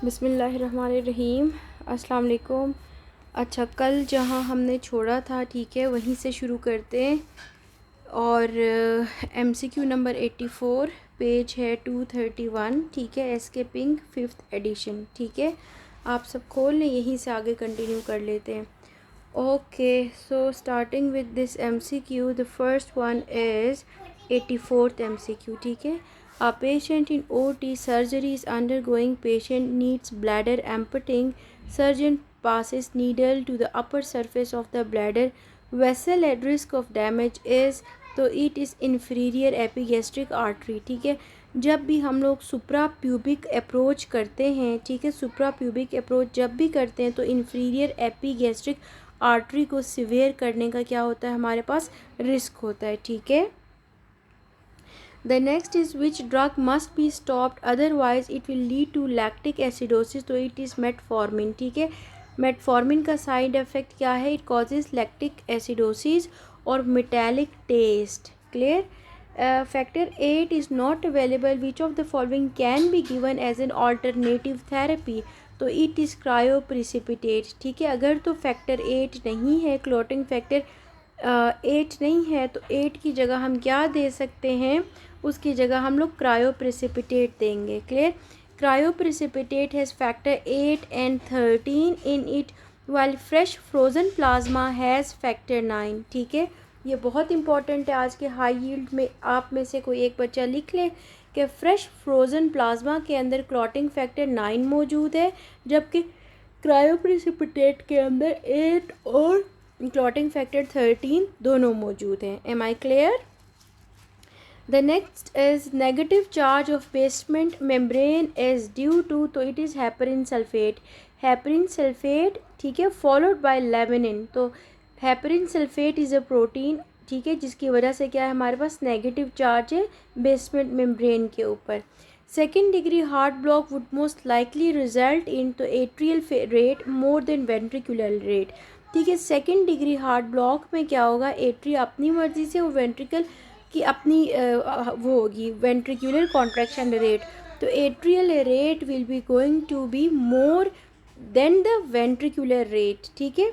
बिस्मिल्लाहिर्रहमानिर्रहीम। अस्सलाम वालेकुम। अच्छा, कल जहाँ हमने छोड़ा था, ठीक है, वहीं से शुरू करते हैं। और MCQ नंबर 84, पेज है 231, ठीक है, एस्केपिंग 5th एडिशन। ठीक है, आप सब खोल लें, यहीं से आगे कंटिन्यू कर लेते हैं। Okay, so starting with this MCQ, the first one is 84th MCQ। ठीक है, a patient in OT surgery is undergoing. Patient needs bladder emptying. Surgeon passes needle to the upper surface of the bladder. Vessel at risk of damage is, तो it is inferior epigastric artery। ठीक है, जब भी हम लोग सुप्रा pubic approach करते हैं, ठीक है, सुप्रा प्यूबिक अप्रोच जब भी करते हैं तो inferior epigastric आर्टरी को सिवियर करने का क्या होता है, हमारे पास रिस्क होता है। ठीक है, The next is which drug must be stopped, otherwise it will lead to lactic acidosis, तो it is metformin। ठीक है, metformin का साइड इफ़ेक्ट क्या है, it causes lactic acidosis और metallic taste। Clear? Factor 8 is not available, which of the following can be given as an alternative therapy, तो it is cryoprecipitate। ठीक है, अगर तो फैक्टर 8 नहीं है, क्लोटिंग फैक्टर 8 नहीं है, तो 8 की जगह हम क्या दे सकते हैं, उसकी जगह हम लोग क्रायोप्रेसिपिटेट देंगे। Clear? Cryoprecipitate has factor 8 and 13 in it, while fresh frozen plasma has factor 9। ठीक है, ये बहुत इंपॉर्टेंट है। आज के हाई यील्ड में आप में से कोई एक बच्चा लिख ले कि फ्रेश फ्रोज़न प्लाज्मा के अंदर क्लॉटिंग फैक्टर 9 मौजूद है, जबकि क्रायोप्रेसिपिटेट के अंदर 8 और क्लॉटिंग फैक्टर 13 दोनों मौजूद हैं। Am I clear? The next is negative charge of basement membrane is due to, तो it is heparin sulfate। heparin sulfate, ठीक है, followed by laminin। तो heparin sulfate is a protein, ठीक है, जिसकी वजह से क्या है, हमारे पास नेगेटिव चार्ज है बेसमेंट मेम्ब्रेन के ऊपर। Second degree heart block would most likely result in, तो atrial rate more than ventricular rate. ठीक है, सेकेंड डिग्री हार्ट ब्लॉक में क्या होगा, एट्री अपनी मर्ज़ी से, वो वेंट्रिकल की अपनी वो होगी वेंट्रिकुलर कॉन्ट्रैक्शन रेट, तो atrial rate will be going to be more than the ventricular rate. ठीक है,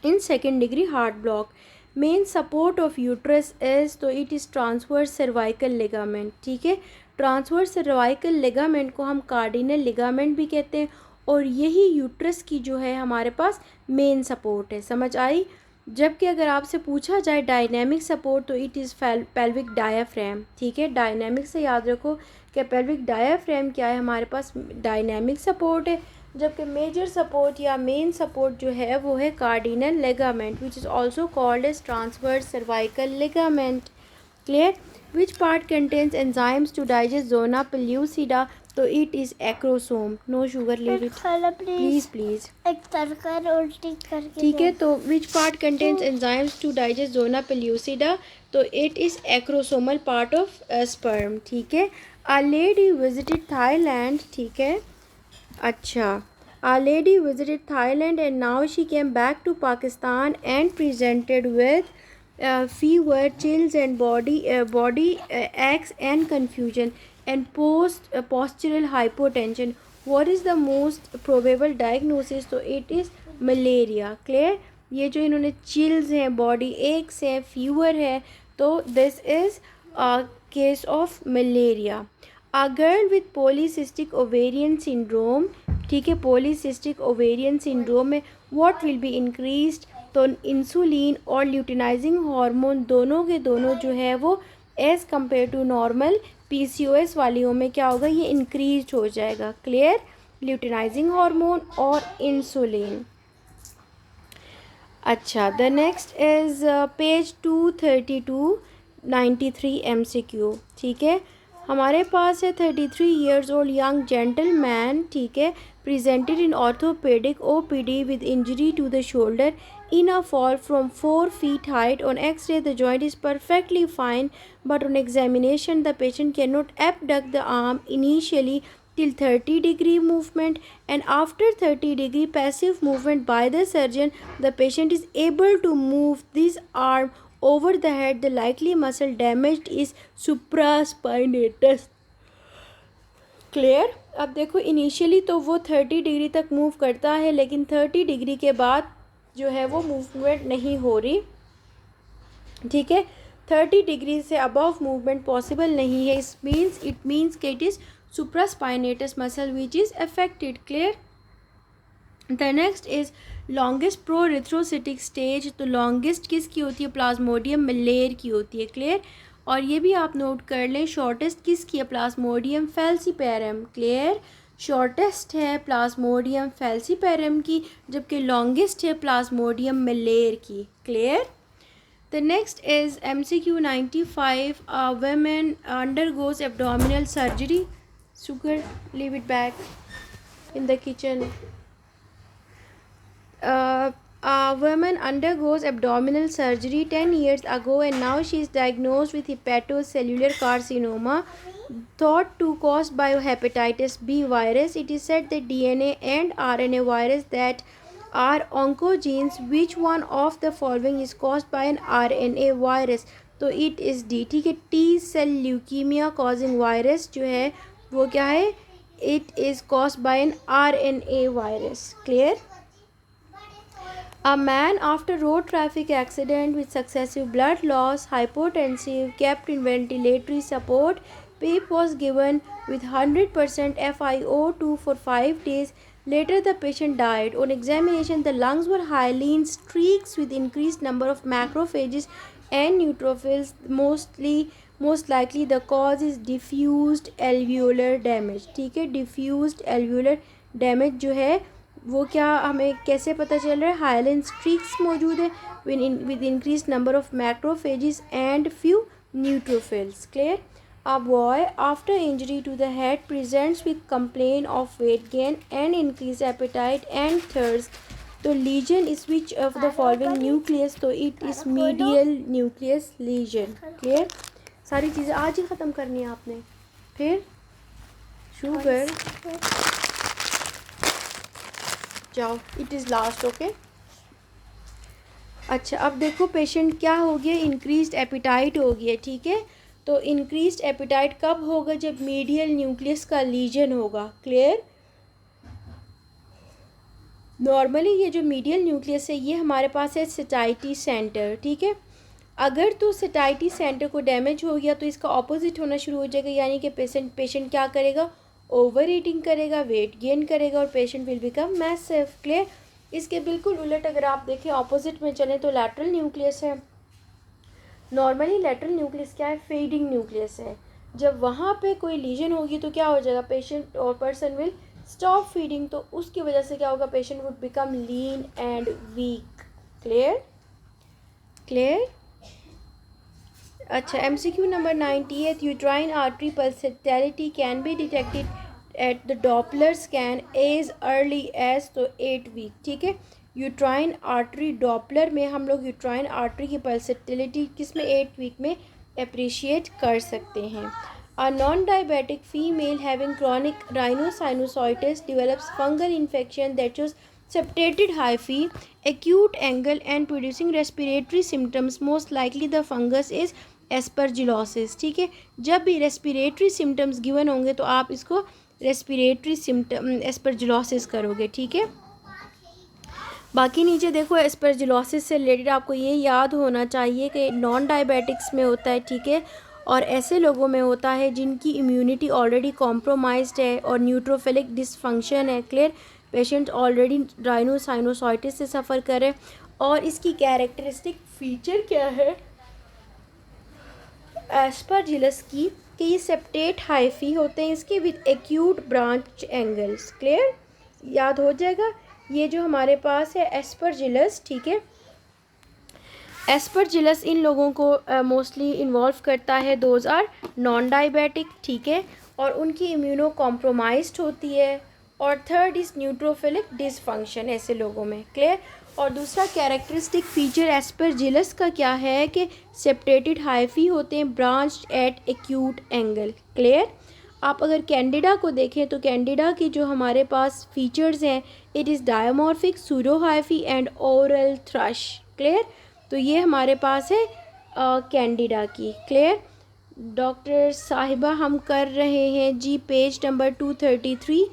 in second degree heart block. Main support of uterus is, तो it is transverse cervical ligament. ठीक है, ट्रांसवर्स सर्वाइकल लिगामेंट को हम cardinal ligament भी कहते हैं, और यही यूट्रस की जो है हमारे पास मेन सपोर्ट है। समझ आई? जबकि अगर आपसे पूछा जाए डायनेमिक सपोर्ट, तो इट इज़ पेल्विक डायाफ्रेम। ठीक है, डायनेमिक से याद रखो कि पेल्विक डायाफ्रेम क्या है, हमारे पास डायनेमिक सपोर्ट है, जबकि मेजर सपोर्ट या मेन सपोर्ट जो है वो है cardinal ligament, which is also called as transverse cervical ligament. Clear? Which part contains enzymes to digest zona pellucida, तो it is acrosome. No sugar, leave it please please. एक तरकर उल्टी करके। ठीक है, तो which part contains enzymes to digest zona pellucida, तो it is acrosomal part of sperm. ठीक है, अ लेडी विजिटेड थाईलैंड। ठीक है, अच्छा, a lady visited Thailand and now she came back to Pakistan and presented with fever, chills and body aches and confusion and postural hypotension. What is the most probable diagnosis? तो it is malaria। Clear? ये जो इन्होंने chills हैं, body aches हैं, fever है, तो this is a case of malaria। A girl with polycystic ovarian syndrome, ठीक है, polycystic ovarian syndrome में what will be increased, तो इंसुलिन और ल्यूटिनाइजिंग हार्मोन दोनों के दोनों जो है वो as compare to normal PCOS वालियों में क्या होगा, ये इंक्रीज हो जाएगा। क्लियर? ल्यूटिनाइजिंग हार्मोन और इंसुलिन। अच्छा, the next is page 232 93 MCQ। ठीक है, हमारे पास है 33 years old young gentleman, ठीक है, presented in orthopedic OPD with injury to the shoulder in a fall from 4 feet height. On X-ray the joint is perfectly fine, but on examination the patient cannot abduct the arm initially till 30-degree movement, and after 30-degree passive movement by the surgeon the patient is able to move this arm over the head. The likely muscle damaged is supraspinatus। Clear. अब देखो initially तो वो 30 degree तक move करता है, लेकिन 30 degree के बाद जो है वो मूवमेंट नहीं हो रही, ठीक है। 30 डिग्री से अबव मूवमेंट पॉसिबल नहीं है। इट मीन्स कि it is supraspinatus muscle which is affected. Clear. The next is longest proerythrocytic stage. तो लॉन्गेस्ट किसकी होती है? प्लाज्मोडियम मलेर की होती है। क्लियर। और ये भी आप नोट कर लें, शॉर्टेस्ट किसकी है? Plasmodium falciparum. क्लियर। शॉर्टेस्ट है प्लाज्मोडियम फैल्सीपेरम की, जबकि लॉन्गेस्ट है प्लाज्मोडियम मलेर की। Clear. The next is MCQ 95. A woman undergoes abdominal surgery. Sugar, leave it back in the kitchen. A woman undergoes abdominal surgery 10 years ago, and now she is diagnosed with hepatocellular carcinoma, thought to caused by hepatitis B virus. It is said that DNA and RNA virus that are oncogenes. Which one of the following is caused by an RNA virus? तो it is D, ठीक है। T cell leukemia causing virus जो है वो क्या है? It is caused by an RNA virus. Clear? A man after road traffic accident with successive blood loss, hypotensive, kept in ventilatory support, PEEP was given with 100% FiO2 for 5 days. Later, the patient died. On examination, the lungs were highly in streaks with increased number of macrophages and neutrophils. Most likely, the cause is diffused alveolar damage. ठीक है, diffused alveolar damage जो है वो क्या हमें कैसे पता चल रहा है? हाइलिन स्ट्रीक्स मौजूद है with increased number of macrophages and few neutrophils. Clear? A boy after injury to the head presents with complaint of weight gain and increased appetite and thirst. तो lesion is which of the following nucleus? तो it is medial nucleus lesion. Clear? सारी चीज़ें आज ही ख़त्म करनी है आपने। फिर शुगर जाओ, इट इज़ लास्ट। ओके। अच्छा, अब देखो पेशेंट क्या हो गया? इंक्रीज्ड एपिटाइट हो गया। ठीक है। तो इंक्रीज्ड एपिटाइट कब होगा? जब मीडियल न्यूक्लियस का लीजन होगा। क्लियर। नॉर्मली ये जो मीडियल न्यूक्लियस है ये हमारे पास है सेटाइटी सेंटर। ठीक है। अगर तो सेटाइटी सेंटर को डैमेज हो गया तो इसका ऑपोजिट होना शुरू हो जाएगा, यानी कि पेशेंट क्या करेगा? ओवर ईटिंग करेगा, वेट गेन करेगा और patient will become massive. Clear. इसके बिल्कुल उलट अगर आप देखें ऑपोजिट में चलें तो लैटरल न्यूक्लियस है। नॉर्मली लैटरल न्यूक्लियस क्या है? फीडिंग न्यूक्लियस है। जब वहाँ पे कोई लीजन होगी तो क्या हो जाएगा? पेशेंट और पर्सन विल स्टॉप फीडिंग, तो उसकी वजह से क्या होगा? Patient would become lean and weak. Clear. Clear. अच्छा, MCQ number 98. Uterine artery pulsatility can be detected at the Doppler scan as early as तो 8 वीक। ठीक है। यूट्राइन आर्टरी डॉपलर में हम लोग यूट्राइन आर्टरी की पल्सेटिलिटी किसमें? 8 वीक में अप्रिशिएट कर सकते हैं। A non-diabetic female having chronic rhinosinusitis develops fungal infection that shows septated hyphae, acute angle and producing respiratory symptoms. Most likely the fungus is aspergillosis. ठीक है। जब भी रेस्पिरेटरी सिम्टम्स गिवन होंगे तो आप इसको रेस्पिरेटरी सिम्टम एस्परजिलोसिस करोगे। ठीक है। बाकी नीचे देखो एस्परजिलोसिस से रिलेटेड आपको ये याद होना चाहिए कि नॉन डायबिटिक्स में होता है। ठीक है। और ऐसे लोगों में होता है जिनकी इम्यूनिटी ऑलरेडी कॉम्प्रोमाइज्ड है और न्यूट्रोफिलिक डिसफंक्शन है। क्लियर। पेशेंट ऑलरेडी राइनोसाइनोसाइटिस से सफ़र करे और इसकी कैरेक्टरिस्टिक फीचर क्या है एस्परजिलस की कि ये सेप्टेट हाइफी होते हैं इसके with acute branch angles. Clear. याद हो जाएगा। ये जो हमारे पास है एस्परजिलस, ठीक है, एस्परजिलस इन लोगों को मोस्टली इन्वॉल्व करता है। Those are non diabetic. ठीक है। और उनकी इम्यूनो कॉम्प्रोमाइज्ड होती है। और थर्ड इज़ न्यूट्रोफिलिक डिसफंक्शन ऐसे लोगों में। क्लियर। और दूसरा कैरेक्टरिस्टिक फीचर एस्परजिलस का क्या है कि सेप्टेटेड हाइफी होते हैं, branched at acute angle. Clear. आप अगर कैंडिडा को देखें तो कैंडिडा की जो हमारे पास फीचर्स हैं, it is dimorphic, pseudo hyphae and oral thrush. Clear. तो ये हमारे पास है कैंडिडा की। क्लियर। डॉक्टर साहिबा हम कर रहे हैं जी पेज नंबर 233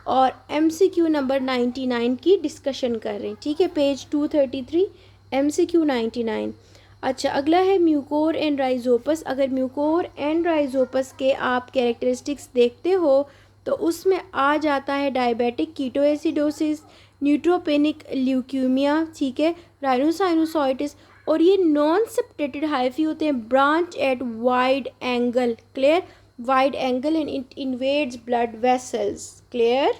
और MCQ नंबर 99 की डिस्कशन कर रहे हैं, ठीक है। Page 233 MCQ 99। अच्छा, अगला है म्यूकोर एंड राइजोपस। अगर म्यूकोर एंड राइजोपस के आप कैरेक्टरिस्टिक्स देखते हो तो उसमें आ जाता है डायबिटिक कीटोएसिडोसिस, न्यूट्रोपेनिक ल्यूकीमिया, ठीक है, राइनोसाइनोसॉइटिस, और ये नॉन सेप्टेटेड हाइफी होते हैं, branch at wide angle, clear, wide angle and it invades blood vessels, clear.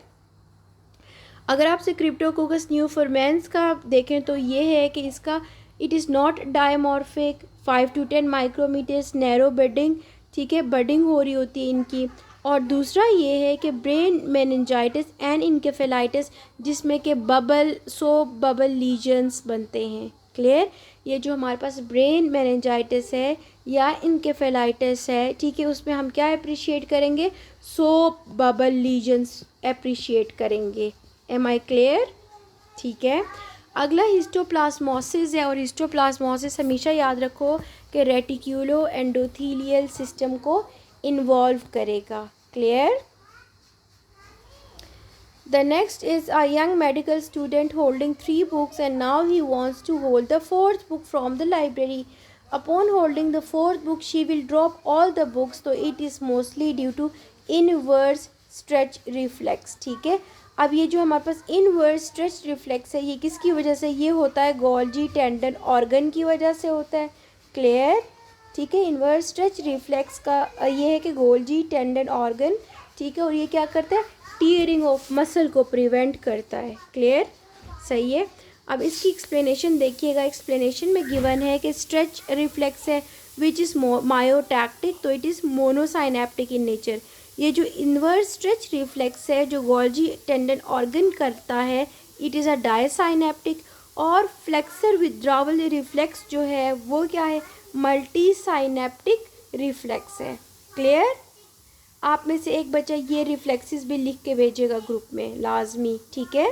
अगर आपसे क्रिप्टोकोकस न्यूफॉर्मेंस का देखें तो ये है कि इसका it is not dimorphic, 5 to 10 micrometres, narrow budding, ठीक है, बडिंग हो रही होती है इनकी। और दूसरा ये है कि ब्रेन मेनिंजाइटिस एंड इनकेफेलाइटिस, जिसमें कि बबल लीजन्स बनते हैं, क्लियर। ये जो हमारे पास ब्रेन मेनिंजाइटिस है या इनकेफेलाइटिस है, ठीक है, उसमें हम क्या अप्रिशिएट करेंगे, बबल लीजन्स अप्रिशिएट करेंगे। एम आई क्लियर, ठीक है। अगला हिस्टोप्लाज्मोसिस है, और हिस्टोप्लाज्मोसिस हमेशा याद रखो कि रेटिक्यूलो एंडोथीलियल सिस्टम को इन्वॉल्व करेगा, clear. The next is a young medical student holding 3 books and now he wants to hold the 4th book from the library. Upon holding the 4th book, she will drop all the books, so it is mostly due to inverse stretch reflex, ठीक है। अब ये जो हमारे पास inverse stretch reflex है, ये किसकी वजह से ये होता है, गोल्जी टेंडन ऑर्गन की वजह से होता है, क्लियर, ठीक है। इनवर्स स्ट्रेच रिफ्लेक्स का ये है कि गोल्जी टेंडन ऑर्गन, ठीक है, और ये क्या करता है, टीयरिंग ऑफ मसल को प्रिवेंट करता है, क्लियर, सही है। अब इसकी एक्सप्लेनेशन देखिएगा, एक्सप्लेनेशन में गिवन है कि स्ट्रेच रिफ्लेक्स है विच इज़ मायोटैक्टिक, तो इट इज़ मोनोसाइनेप्टिक इन नेचर। ये जो इन्वर्स स्ट्रेच रिफ्लेक्स है जो गोल्जी टेंडन ऑर्गन करता है, इट इज़ अ डायसाइनेप्टिक, और फ्लेक्सर विथड्रॉवल रिफ्लेक्स जो है वो क्या है, मल्टी साइनेप्टिक रिफ्लेक्स है, क्लियर। आप में से एक बच्चा ये रिफ्लेक्सेस भी लिख के भेजेगा ग्रुप में लाजमी, ठीक है।